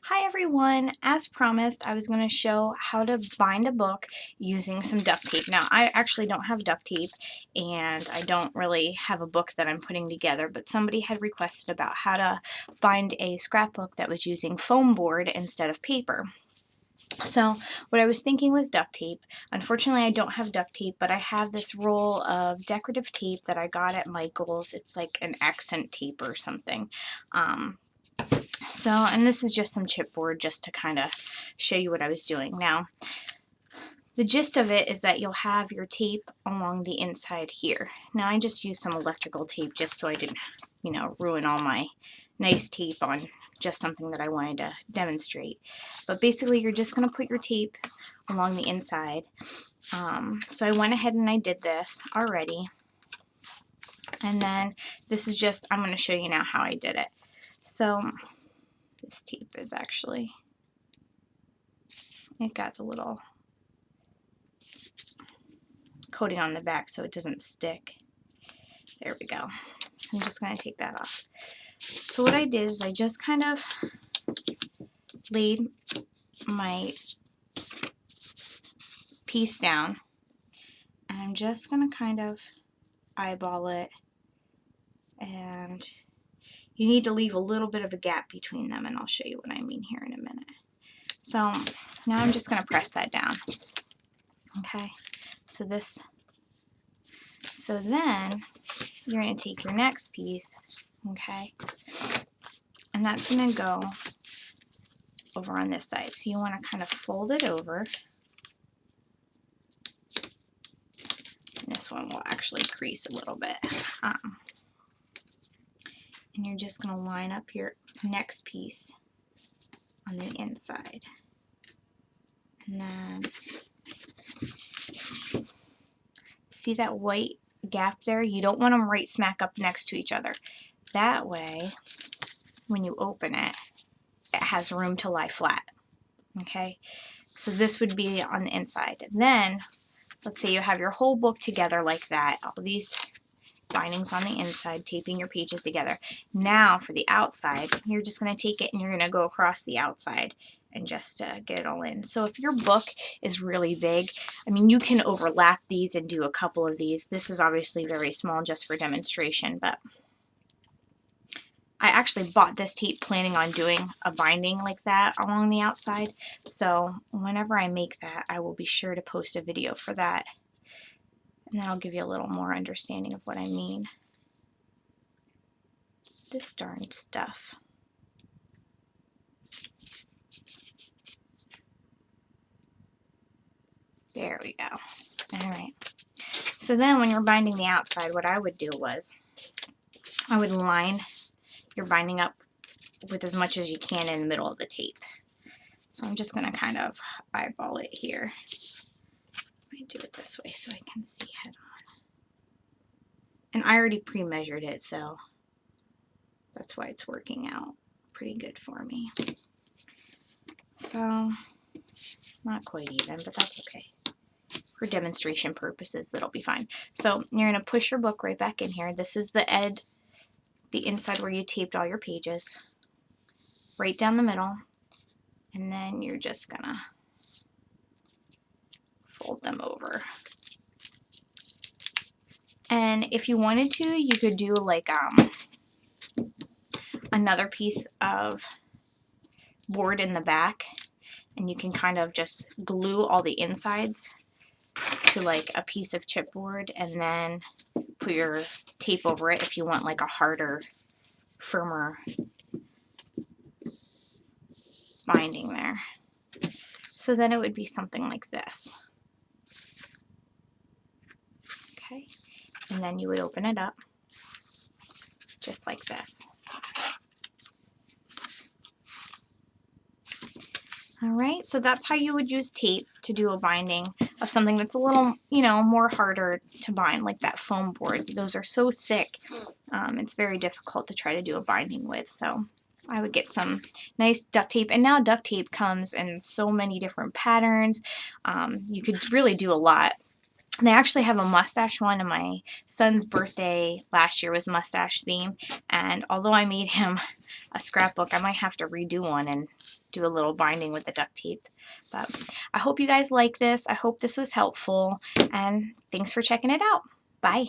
Hi everyone! As promised, I was going to show how to bind a book using some duct tape. Now, I actually don't have duct tape and I don't really have a book that I'm putting together, but somebody had requested about how to bind a scrapbook that was using foam board instead of paper. So what I was thinking was duct tape. Unfortunately, I don't have duct tape, but I have this roll of decorative tape that I got at Michael's. It's like an accent tape or something. And this is just some chipboard just to kind of show you what I was doing. Now, the gist of it is that you'll have your tape along the inside here. Now, I just used some electrical tape just so I didn't, ruin all my nice tape on just something that I wanted to demonstrate. But basically, you're just going to put your tape along the inside. So I went ahead and I did this already. And then this is just, I'm going to show you now how I did it. So this tape is actually, it got the little coating on the back so it doesn't stick. There we go. I'm just going to take that off. So what I did is I just kind of laid my piece down and I'm just going to kind of eyeball it, and you need to leave a little bit of a gap between them, and I'll show you what I mean here in a minute. So now I'm just going to press that down. Okay, so then you're going to take your next piece, okay, and that's going to go over on this side. So you want to kind of fold it over. And this one will actually crease a little bit. And you're just going to line up your next piece on the inside. And then, see that white gap there? You don't want them right smack up next to each other. That way, when you open it, it has room to lie flat. Okay? So this would be on the inside. And then, let's say you have your whole book together like that, all these bindings on the inside, taping your pages together. Now for the outside, you're just going to take it and you're going to go across the outside and just get it all in. So if your book is really big, I mean, you can overlap these and do a couple of these. This is obviously very small just for demonstration, but I actually bought this tape planning on doing a binding like that along the outside. So whenever I make that, I will be sure to post a video for that. And then I'll give you a little more understanding of what I mean. This darn stuff. There we go. Alright. So then when you're binding the outside, what I would do was I would line your binding up with as much as you can in the middle of the tape. So I'm just going to kind of eyeball it here. I do it this way so I can see head on. And I already pre-measured it, so that's why it's working out pretty good for me. So, not quite even, but that's okay. For demonstration purposes, that'll be fine. So you're going to push your book right back in here. This is the inside where you taped all your pages. Right down the middle. And then you're just going to fold them over. And if you wanted to, you could do like another piece of board in the back, and you can kind of just glue all the insides to like a piece of chipboard and then put your tape over it if you want like a harder, firmer binding there. So then it would be something like this. Okay, and then you would open it up just like this. Alright, so that's how you would use tape to do a binding of something that's a little, more harder to bind, like that foam board. Those are so thick, it's very difficult to try to do a binding with. So I would get some nice duct tape, and now duct tape comes in so many different patterns. You could really do a lot They actually have a mustache one, and my son's birthday last year was mustache theme. And although I made him a scrapbook, I might have to redo one and do a little binding with the duct tape. But I hope you guys like this. I hope this was helpful, and thanks for checking it out. Bye.